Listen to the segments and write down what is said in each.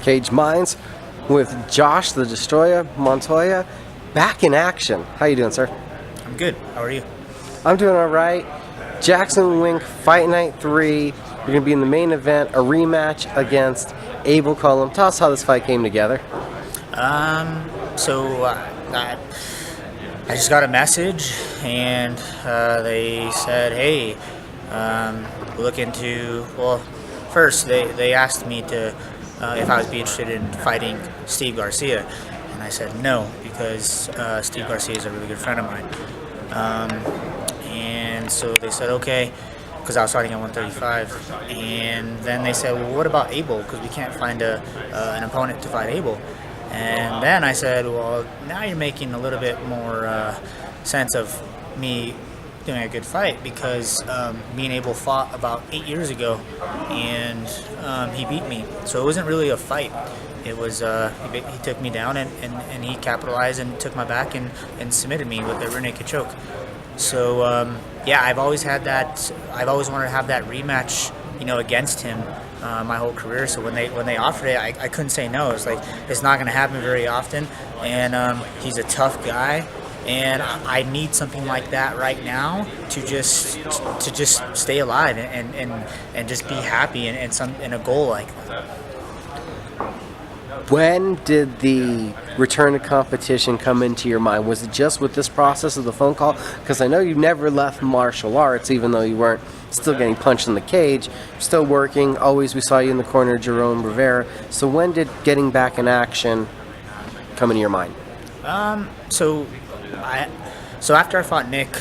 Cage Minds with Josh the Destroya Montoya back in action. How you doing, sir? I'm good. How are you? I'm doing all right. JacksonWink Fight Night 3. You're going to be in the main event, a rematch against Abel Cullum. Tell us how this fight came together. I just got a message, and they said, "Hey, look into." Well, first they asked me to if I would be interested in fighting Steve Garcia, and I said no because Steve Garcia is a really good friend of mine. And so they said okay, because I was fighting at 135, and then they said, well, what about Abel? Because we can't find an opponent to fight Abel. And then I said, well, now you're making a little bit more sense of me doing a good fight, because me and Abel fought about 8 years ago, and he beat me. So it wasn't really a fight. It was he took me down and he capitalized and took my back and submitted me with a rear naked choke. So yeah, I've always had that. I've always wanted to have that rematch, against him. My whole career. So when they offered it, I couldn't say no. It's like, it's not going to happen very often, and he's a tough guy, and I need something like that right now to just stay alive and just be happy and a goal like that. When did the return to competition come into your mind? Was it just with this process of the phone call? Because I know you never left martial arts, even though you weren't still getting punched in the cage, still working. Always we saw you in the corner, Jerome Rivera. So when did getting back in action come into your mind? So after I fought Nick,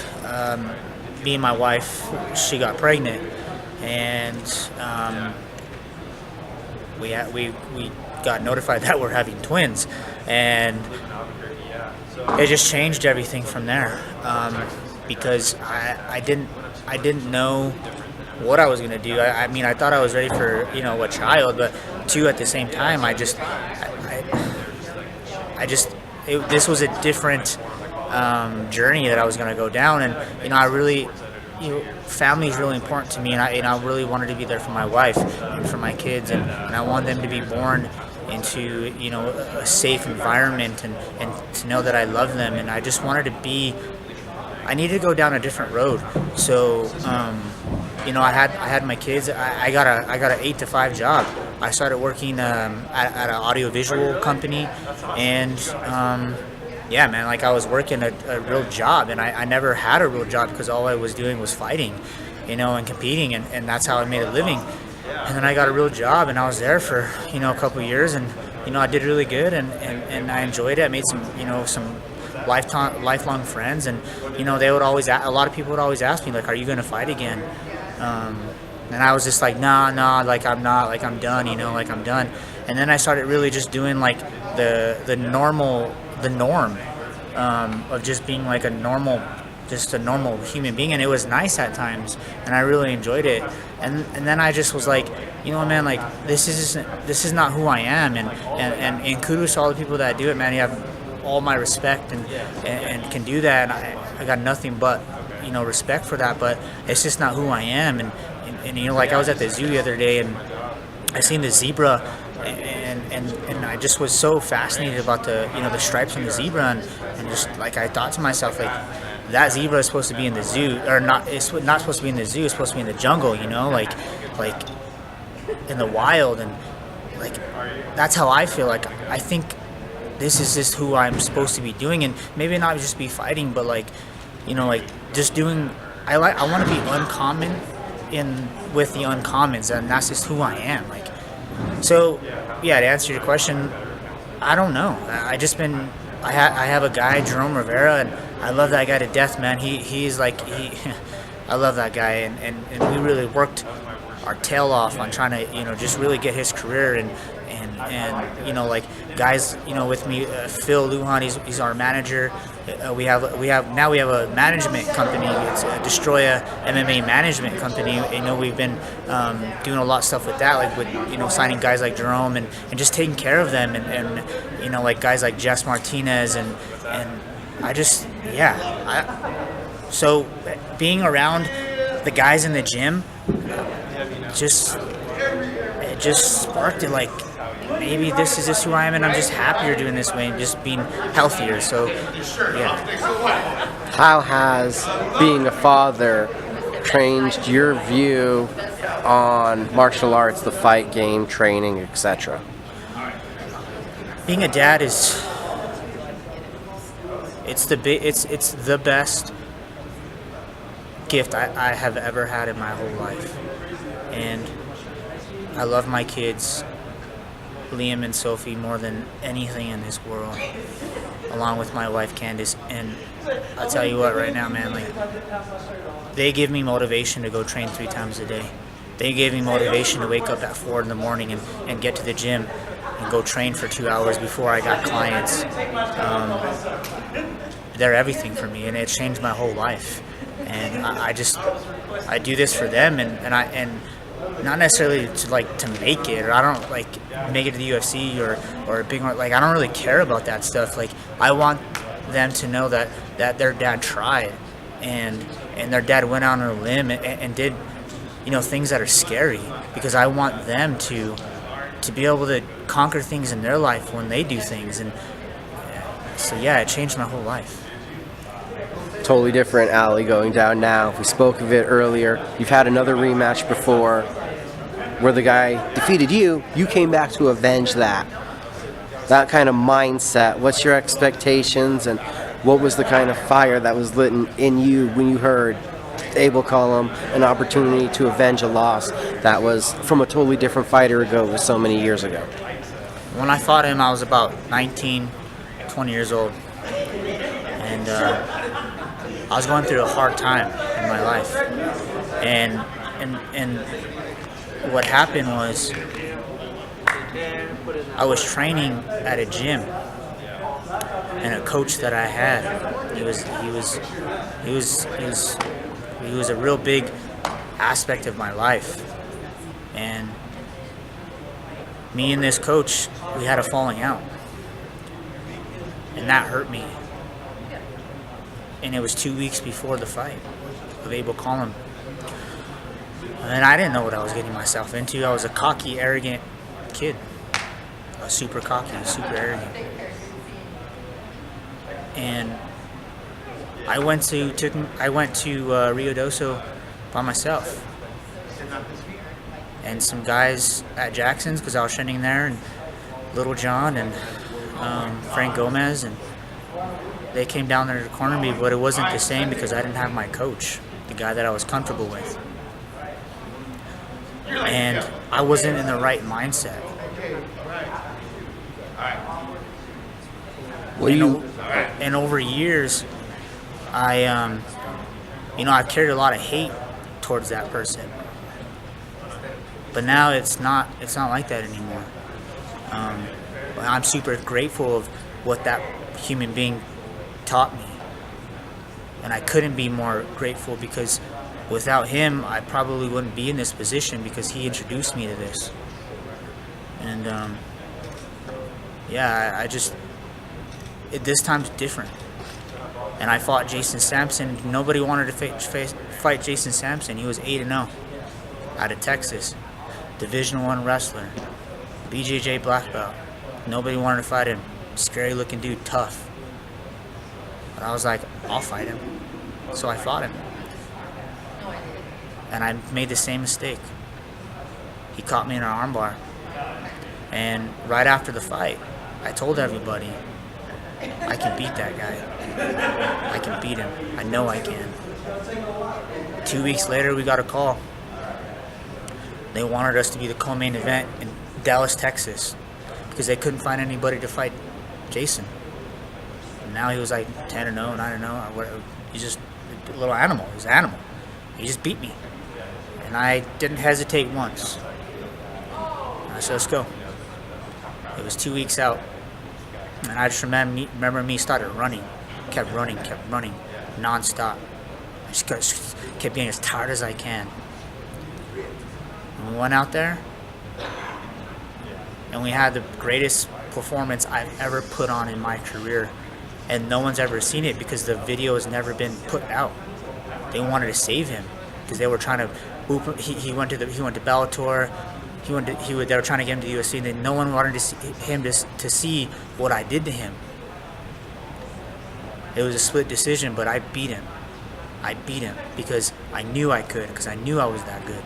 me and my wife, she got pregnant, and we got notified that we're having twins, and it just changed everything from there, because I didn't know what I was gonna do. I mean, I thought I was ready for a child, but two at the same time. This was a different journey that I was gonna go down, and I really. Family is really important to me, and I really wanted to be there for my wife and for my kids, and I want them to be born into a safe environment, and to know that I love them, and I just wanted to be. I needed to go down a different road, so I had my kids. I got an 8 to 5 job. I started working at an audiovisual company, and yeah, man, like I was working a real job, and I never had a real job because all I was doing was fighting, and competing, and that's how I made a living. And then I got a real job, and I was there for, a couple of years, and, I did really good, and I enjoyed it. I made some lifelong friends, and, they would always, a lot of people would always ask me, like, are you going to fight again? And I was just like, nah, like I'm not, like I'm done, like I'm done. And then I started really just doing like the norm of just being like a normal human being, and it was nice at times, and I really enjoyed it. And then I just was like, man, like this is not who I am, and kudos to all the people that do it, man. You have all my respect and can do that, and I got nothing but respect for that, but it's just not who I am. And like I was at the zoo the other day, and I seen the zebra, and I just was so fascinated about the stripes on the zebra, and just like I thought to myself, like that zebra is supposed to be in the zoo, or not? It's not supposed to be in the zoo. It's supposed to be in the jungle, like in the wild, and like that's how I feel. Like I think this is just who I'm supposed to be doing, and maybe not just be fighting, but like just doing. I want to be uncommon with the uncommons, and that's just who I am. Like, so yeah, to answer your question, I don't know. I have a guy, Jerome Rivera, and I love that guy to death, man. He's like I love that guy, and we really worked our tail off on trying to just really get his career, and like guys with me, Phil Lujan, he's our manager. We have a management company. It's a Destroya MMA management company. We've been doing a lot of stuff with that, like with signing guys like Jerome and just taking care of them, and like guys like Jess Martinez, and I just so being around the guys in the gym, it just sparked it. Like maybe this is just who I am, and I'm just happier doing this way and just being healthier. So, yeah. How has being a father changed your view on martial arts, the fight game, training, etc.? Being a dad is it's the best gift I have ever had in my whole life, and I love my kids, Liam and Sophie, more than anything in this world, along with my wife Candace. And I'll tell you what, right now, man, like, they give me motivation to go train 3 times a day. They gave me motivation to wake up at 4 in the morning and get to the gym and go train for 2 hours before I got clients. They're everything for me, and it changed my whole life. And I do this for them, and not necessarily to make it, or I don't make it to the UFC or a big, like, I don't really care about that stuff. Like, I want them to know that their dad tried, and their dad went out on a limb and did, things that are scary, because I want them to be able to conquer things in their life when they do things. And so, yeah, it changed my whole life. Totally different alley going down now. We spoke of it earlier. You've had another rematch before where the guy defeated you. You came back to avenge that kind of mindset. What's your expectations, and what was the kind of fire that was lit in you when you heard Abel Cullum an opportunity to avenge a loss that was from a totally different fighter ago, so many years ago? When I fought him, I was about 19, 20 years old, and I was going through a hard time in my life, and what happened was I was training at a gym, and a coach that I had, he was a real big aspect of my life, and me and this coach, we had a falling out, and that hurt me. And it was 2 weeks before the fight of Abel Cullum. And I didn't know what I was getting myself into. I was a cocky, arrogant kid. I was super cocky, super arrogant. And I went to Rio Doso by myself. And some guys at Jackson's, because I was training there, and Little John and Frank Gomez, and they came down there to corner me, but it wasn't the same because I didn't have my coach, the guy that I was comfortable with. And I wasn't in the right mindset. And over years, I've carried a lot of hate towards that person. But now it's not like that anymore. I'm super grateful of what that human being taught me, and I couldn't be more grateful, because without him I probably wouldn't be in this position, because he introduced me to this. And this time's different. And I fought Jason Sampson. Nobody wanted to fight Jason Sampson. He was 8-0 out of Texas, Division I wrestler, BJJ black belt. Nobody wanted to fight him. Scary looking dude, tough. But I was like, I'll fight him. So I fought him. And I made the same mistake. He caught me in an armbar. And right after the fight, I told everybody, I can beat that guy. I can beat him. I know I can. 2 weeks later, we got a call. They wanted us to be the co-main event in Dallas, Texas, because they couldn't find anybody to fight Jason. And now he was like 10-0, 9-0. He's just a little animal. He's an animal. He just beat me. And I didn't hesitate once. And I said, let's go. It was 2 weeks out. And I just remember me started running. Kept running, nonstop. I just kept being as tired as I can. And we went out there, and we had the greatest performance I've ever put on in my career. And no one's ever seen it because the video has never been put out. They wanted to save him because they were trying to boop him. He went to Bellator. They were trying to get him to the UFC, and then no one wanted to see him to see what I did to him. It was a split decision, but I beat him. I beat him because I knew I could, because I knew I was that good.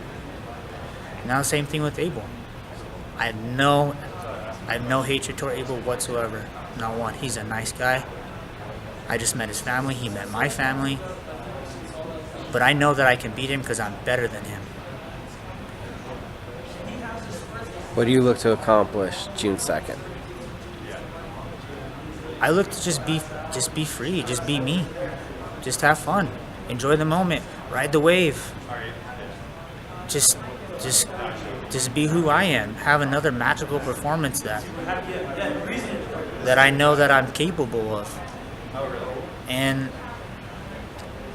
Now, same thing with Abel. I have no hatred toward Abel whatsoever. Not one. He's a nice guy. I just met his family. He met my family. But I know that I can beat him because I'm better than him. What do you look to accomplish June 2nd? I look to just be free, just be me, just have fun, enjoy the moment, ride the wave. Just be who I am. Have another magical performance that I know that I'm capable of. And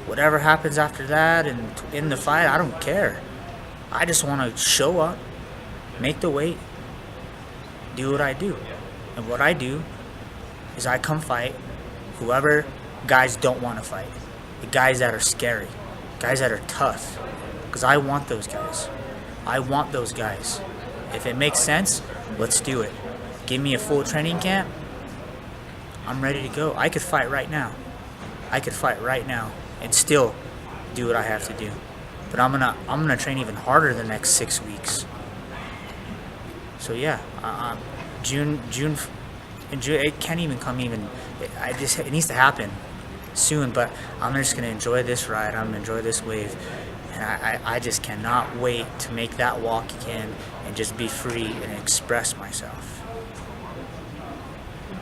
whatever happens after that and in the fight, I don't care. I just want to show up, make the weight, do what I do. And what I do is I come fight whoever guys don't want to fight. The guys that are scary, guys that are tough. Because I want those guys. I want those guys. If it makes sense, let's do it. Give me a full training camp. I'm ready to go. I could fight right now. And still do what I have to do. But I'm gonna train even harder the next 6 weeks. So yeah, June, it can't even come even. It needs to happen soon. But I'm just gonna enjoy this ride. I'm gonna enjoy this wave, and I just cannot wait to make that walk again and just be free and express myself.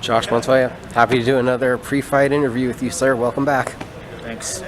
Josh Montoya, happy to do another pre-fight interview with you, sir. Welcome back. Thanks.